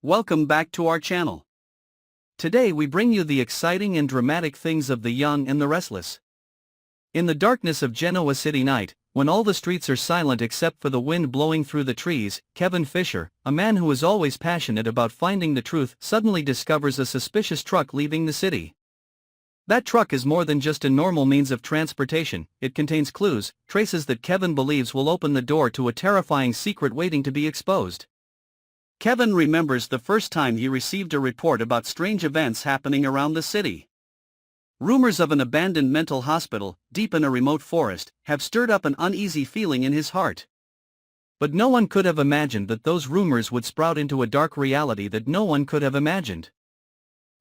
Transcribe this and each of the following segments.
Welcome back to our channel. Today we bring you the exciting and dramatic things of the young and the restless. In the darkness of Genoa City night, when all the streets are silent except for the wind blowing through the trees, Kevin Fisher, a man who is always passionate about finding the truth, suddenly discovers a suspicious truck leaving the city. That truck is more than just a normal means of transportation. It contains clues, traces that Kevin believes will open the door to a terrifying secret waiting to be exposed. Kevin remembers the first time he received a report about strange events happening around the city. Rumors of an abandoned mental hospital, deep in a remote forest, have stirred up an uneasy feeling in his heart. But no one could have imagined that those rumors would sprout into a dark reality that no one could have imagined.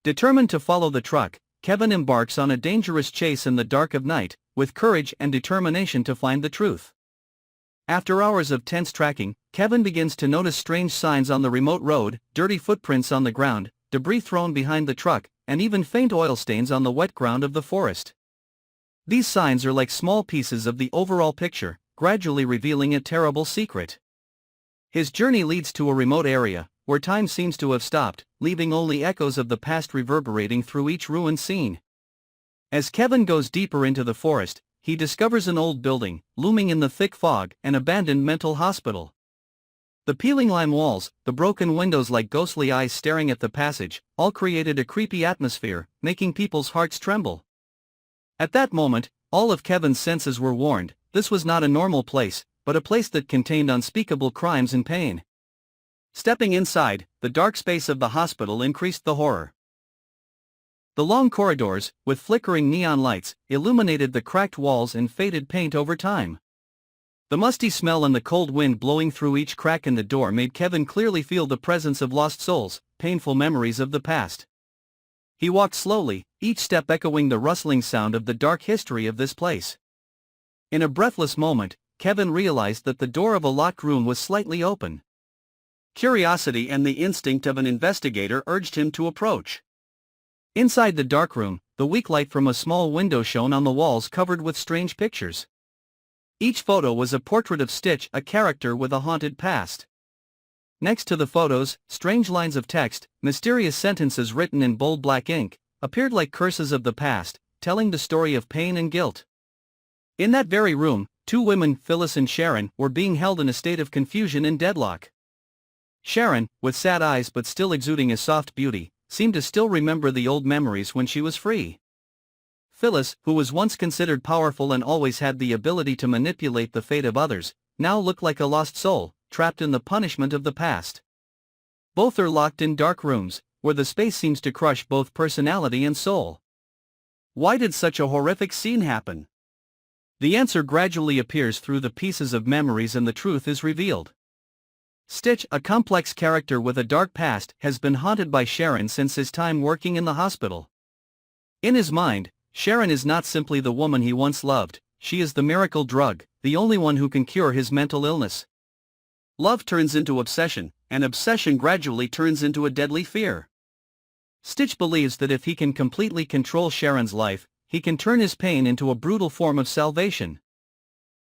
Determined to follow the truck, Kevin embarks on a dangerous chase in the dark of night, with courage and determination to find the truth. After hours of tense tracking, Kevin begins to notice strange signs on the remote road, dirty footprints on the ground, debris thrown behind the truck, and even faint oil stains on the wet ground of the forest. These signs are like small pieces of the overall picture, gradually revealing a terrible secret. His journey leads to a remote area, where time seems to have stopped, leaving only echoes of the past reverberating through each ruined scene. As Kevin goes deeper into the forest, he discovers an old building, looming in the thick fog, an abandoned mental hospital. The peeling lime walls, the broken windows like ghostly eyes staring at the passage, all created a creepy atmosphere, making people's hearts tremble. At that moment, all of Kevin's senses were warned. This was not a normal place, but a place that contained unspeakable crimes and pain. Stepping inside, the dark space of the hospital increased the horror. The long corridors, with flickering neon lights, illuminated the cracked walls and faded paint over time. The musty smell and the cold wind blowing through each crack in the door made Kevin clearly feel the presence of lost souls, painful memories of the past. He walked slowly, each step echoing the rustling sound of the dark history of this place. In a breathless moment, Kevin realized that the door of a locked room was slightly open. Curiosity and the instinct of an investigator urged him to approach. Inside the dark room, the weak light from a small window shone on the walls covered with strange pictures. Each photo was a portrait of Stitch, a character with a haunted past. Next to the photos, strange lines of text, mysterious sentences written in bold black ink, appeared like curses of the past, telling the story of pain and guilt. In that very room, two women, Phyllis and Sharon, were being held in a state of confusion and deadlock. Sharon, with sad eyes but still exuding a soft beauty, seemed to still remember the old memories when she was free. Phyllis, who was once considered powerful and always had the ability to manipulate the fate of others, now looked like a lost soul, trapped in the punishment of the past. Both are locked in dark rooms, where the space seems to crush both personality and soul. Why did such a horrific scene happen? The answer gradually appears through the pieces of memories and the truth is revealed. Stitch, a complex character with a dark past, has been haunted by Sharon since his time working in the hospital. In his mind, Sharon is not simply the woman he once loved, she is the miracle drug, the only one who can cure his mental illness. Love turns into obsession, and obsession gradually turns into a deadly fear. Stitch believes that if he can completely control Sharon's life, he can turn his pain into a brutal form of salvation.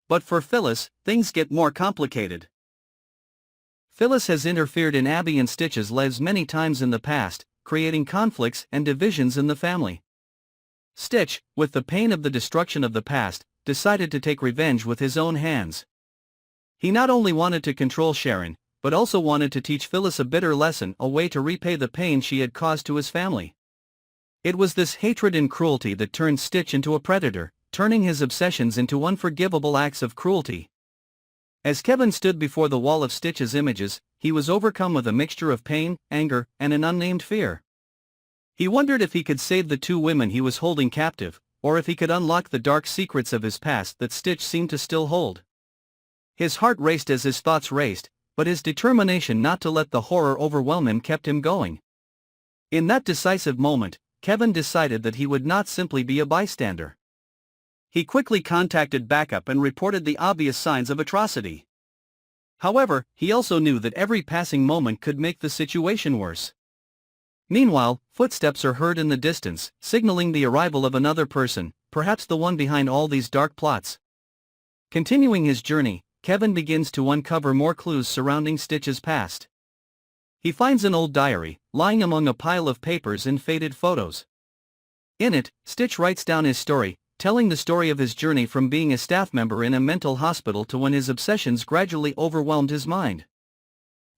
But for Phyllis, things get more complicated. Phyllis has interfered in Abby and Stitch's lives many times in the past, creating conflicts and divisions in the family. Stitch, with the pain of the destruction of the past, decided to take revenge with his own hands. He not only wanted to control Sharon, but also wanted to teach Phyllis a bitter lesson, a way to repay the pain she had caused to his family. It was this hatred and cruelty that turned Stitch into a predator, turning his obsessions into unforgivable acts of cruelty. As Kevin stood before the wall of Stitch's images, he was overcome with a mixture of pain, anger, and an unnamed fear. He wondered if he could save the two women he was holding captive, or if he could unlock the dark secrets of his past that Stitch seemed to still hold. His heart raced as his thoughts raced, but his determination not to let the horror overwhelm him kept him going. In that decisive moment, Kevin decided that he would not simply be a bystander. He quickly contacted backup and reported the obvious signs of atrocity. However, he also knew that every passing moment could make the situation worse. Meanwhile, footsteps are heard in the distance, signaling the arrival of another person, perhaps the one behind all these dark plots. Continuing his journey, Kevin begins to uncover more clues surrounding Stitch's past. He finds an old diary, lying among a pile of papers and faded photos. In it, Stitch writes down his story, telling the story of his journey from being a staff member in a mental hospital to when his obsessions gradually overwhelmed his mind.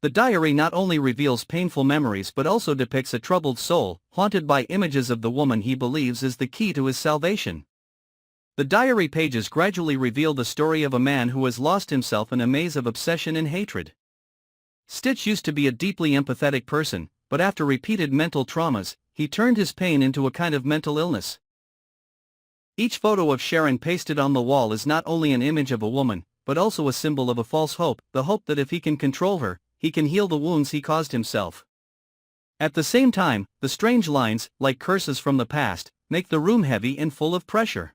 The diary not only reveals painful memories but also depicts a troubled soul, haunted by images of the woman he believes is the key to his salvation. The diary pages gradually reveal the story of a man who has lost himself in a maze of obsession and hatred. Stitch used to be a deeply empathetic person, but after repeated mental traumas, he turned his pain into a kind of mental illness. Each photo of Sharon pasted on the wall is not only an image of a woman, but also a symbol of a false hope, the hope that if he can control her, he can heal the wounds he caused himself. At the same time, the strange lines, like curses from the past, make the room heavy and full of pressure.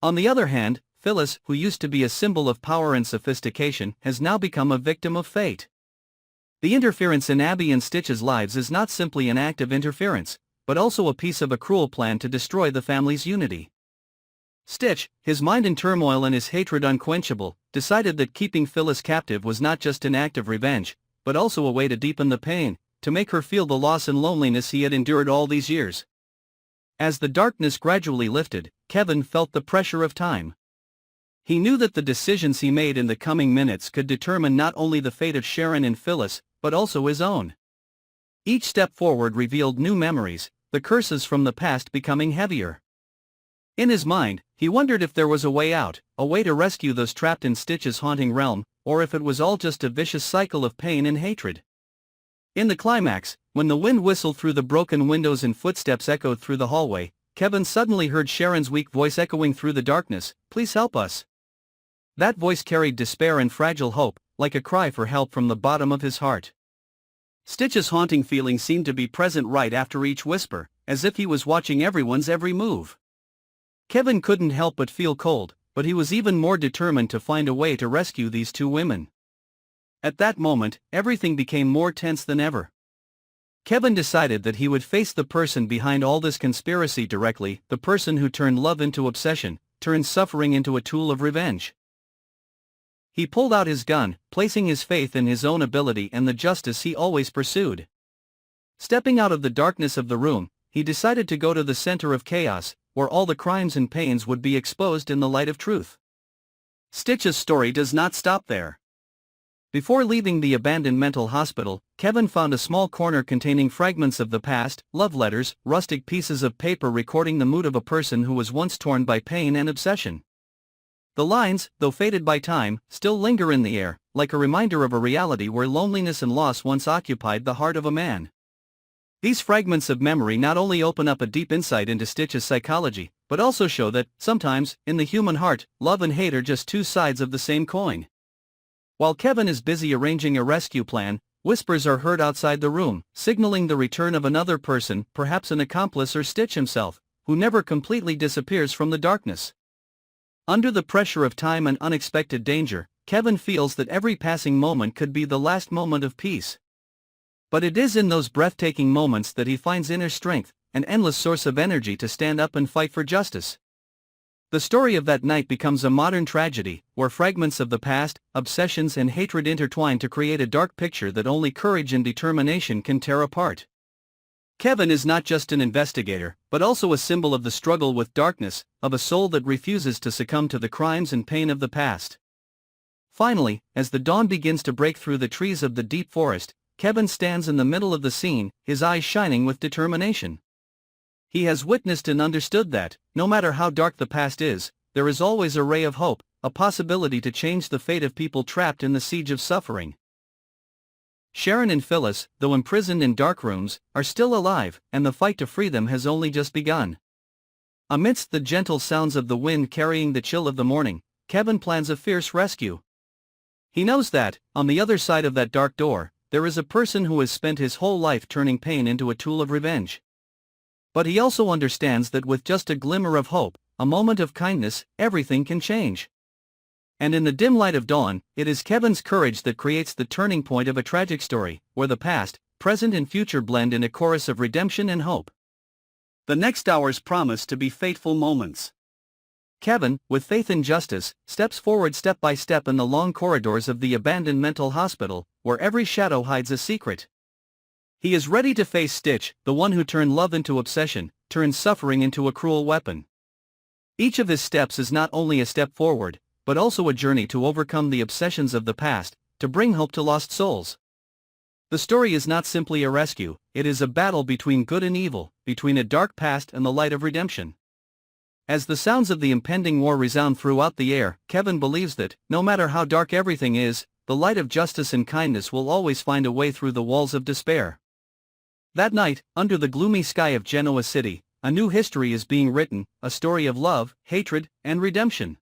On the other hand, Phyllis, who used to be a symbol of power and sophistication, has now become a victim of fate. The interference in Abby and Stitch's lives is not simply an act of interference, but also a piece of a cruel plan to destroy the family's unity. Stitch, his mind in turmoil and his hatred unquenchable, decided that keeping Phyllis captive was not just an act of revenge, but also a way to deepen the pain, to make her feel the loss and loneliness he had endured all these years. As the darkness gradually lifted, Kevin felt the pressure of time. He knew that the decisions he made in the coming minutes could determine not only the fate of Sharon and Phyllis, but also his own. Each step forward revealed new memories, the curses from the past becoming heavier. In his mind, he wondered if there was a way out, a way to rescue those trapped in Stitch's haunting realm, or if it was all just a vicious cycle of pain and hatred. In the climax, when the wind whistled through the broken windows and footsteps echoed through the hallway, Kevin suddenly heard Sharon's weak voice echoing through the darkness, "Please help us." That voice carried despair and fragile hope, like a cry for help from the bottom of his heart. Stitch's haunting feeling seemed to be present right after each whisper, as if he was watching everyone's every move. Kevin couldn't help but feel cold, but he was even more determined to find a way to rescue these two women. At that moment, everything became more tense than ever. Kevin decided that he would face the person behind all this conspiracy directly, the person who turned love into obsession, turned suffering into a tool of revenge. He pulled out his gun, placing his faith in his own ability and the justice he always pursued. Stepping out of the darkness of the room, he decided to go to the center of chaos, where all the crimes and pains would be exposed in the light of truth. Stitch's story does not stop there. Before leaving the abandoned mental hospital, Kevin found a small corner containing fragments of the past, love letters, rustic pieces of paper recording the mood of a person who was once torn by pain and obsession. The lines, though faded by time, still linger in the air, like a reminder of a reality where loneliness and loss once occupied the heart of a man. These fragments of memory not only open up a deep insight into Stitch's psychology, but also show that, sometimes, in the human heart, love and hate are just two sides of the same coin. While Kevin is busy arranging a rescue plan, whispers are heard outside the room, signaling the return of another person, perhaps an accomplice or Stitch himself, who never completely disappears from the darkness. Under the pressure of time and unexpected danger, Kevin feels that every passing moment could be the last moment of peace. But it is in those breathtaking moments that he finds inner strength, an endless source of energy to stand up and fight for justice. The story of that night becomes a modern tragedy, where fragments of the past, obsessions and hatred intertwine to create a dark picture that only courage and determination can tear apart. Kevin is not just an investigator, but also a symbol of the struggle with darkness, of a soul that refuses to succumb to the crimes and pain of the past. Finally, as the dawn begins to break through the trees of the deep forest, Kevin stands in the middle of the scene, his eyes shining with determination. He has witnessed and understood that, no matter how dark the past is, there is always a ray of hope, a possibility to change the fate of people trapped in the siege of suffering. Sharon and Phyllis, though imprisoned in dark rooms, are still alive, and the fight to free them has only just begun. Amidst the gentle sounds of the wind carrying the chill of the morning, Kevin plans a fierce rescue. He knows that, on the other side of that dark door, there is a person who has spent his whole life turning pain into a tool of revenge. But he also understands that with just a glimmer of hope, a moment of kindness, everything can change. And in the dim light of dawn, it is Kevin's courage that creates the turning point of a tragic story, where the past, present and future blend in a chorus of redemption and hope. The next hours promise to be fateful moments. Kevin, with faith in justice, steps forward step by step in the long corridors of the abandoned mental hospital, where every shadow hides a secret. He is ready to face Stitch, the one who turned love into obsession, turned suffering into a cruel weapon. Each of his steps is not only a step forward, but also a journey to overcome the obsessions of the past, to bring hope to lost souls. The story is not simply a rescue, it is a battle between good and evil, between a dark past and the light of redemption. As the sounds of the impending war resound throughout the air, Kevin believes that, no matter how dark everything is, the light of justice and kindness will always find a way through the walls of despair. That night, under the gloomy sky of Genoa City, a new history is being written, a story of love, hatred, and redemption.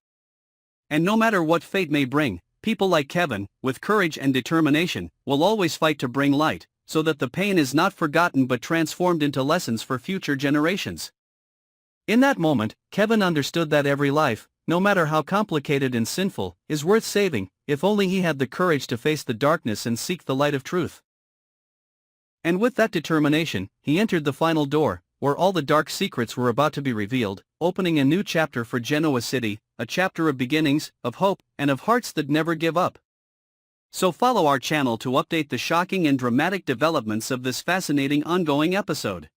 And no matter what fate may bring, people like Kevin, with courage and determination, will always fight to bring light, so that the pain is not forgotten but transformed into lessons for future generations. In that moment, Kevin understood that every life, no matter how complicated and sinful, is worth saving, if only he had the courage to face the darkness and seek the light of truth. And with that determination, he entered the final door, where all the dark secrets were about to be revealed, opening a new chapter for Genoa City, a chapter of beginnings, of hope, and of hearts that never give up. So follow our channel to update the shocking and dramatic developments of this fascinating ongoing episode.